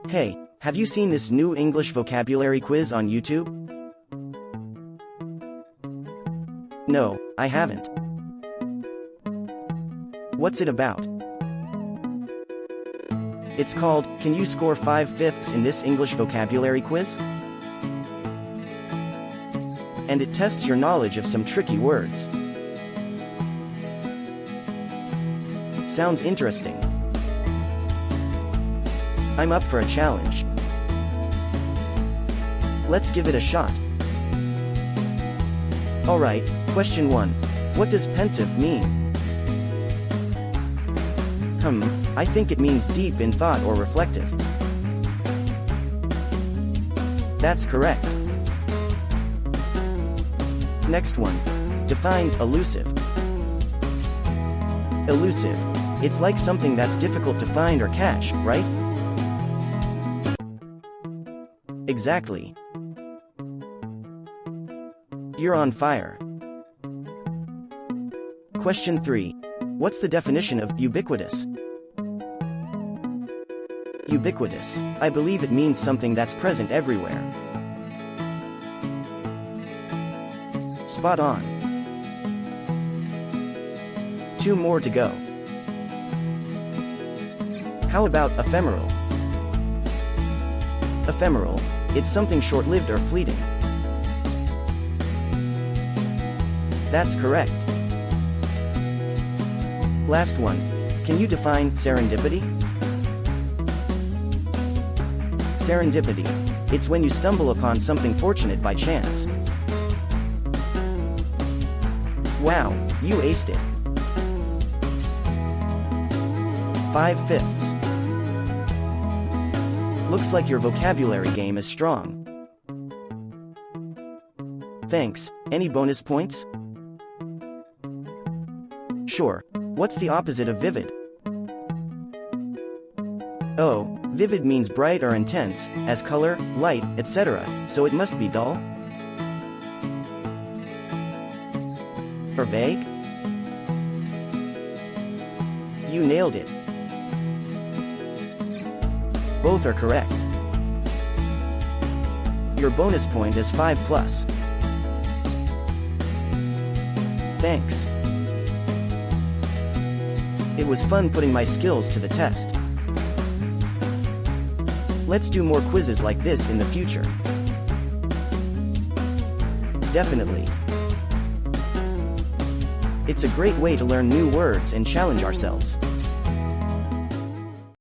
Hey, have you seen this new English vocabulary quiz on YouTube? No, I haven't. What's it about? It's called, Can You Score 5/5 in this English vocabulary quiz? And it tests your knowledge of some tricky words. Sounds interesting. I'm up for a challenge. Let's give it a shot. Alright, question 1. What does pensive mean? I think it means deep in thought or reflective. That's correct. Next one. Define elusive. Elusive. It's like something that's difficult to find or catch, right? Exactly. You're on fire. Question 3. What's the definition of ubiquitous? Ubiquitous. I believe it means something that's present everywhere. Spot on. 2 more to go. How about ephemeral? Ephemeral. It's something short-lived or fleeting. That's correct. Last one. Can you define serendipity? Serendipity. It's when you stumble upon something fortunate by chance. Wow, you aced it. 5/5. Looks like your vocabulary game is strong. Thanks. Any bonus points? Sure. What's the opposite of vivid? Oh, vivid means bright or intense, as color, light, etc., so it must be dull? Or vague? You nailed it. Both are correct. Your bonus point is 5+. Thanks. It was fun putting my skills to the test. Let's do more quizzes like this in the future. Definitely. It's a great way to learn new words and challenge ourselves.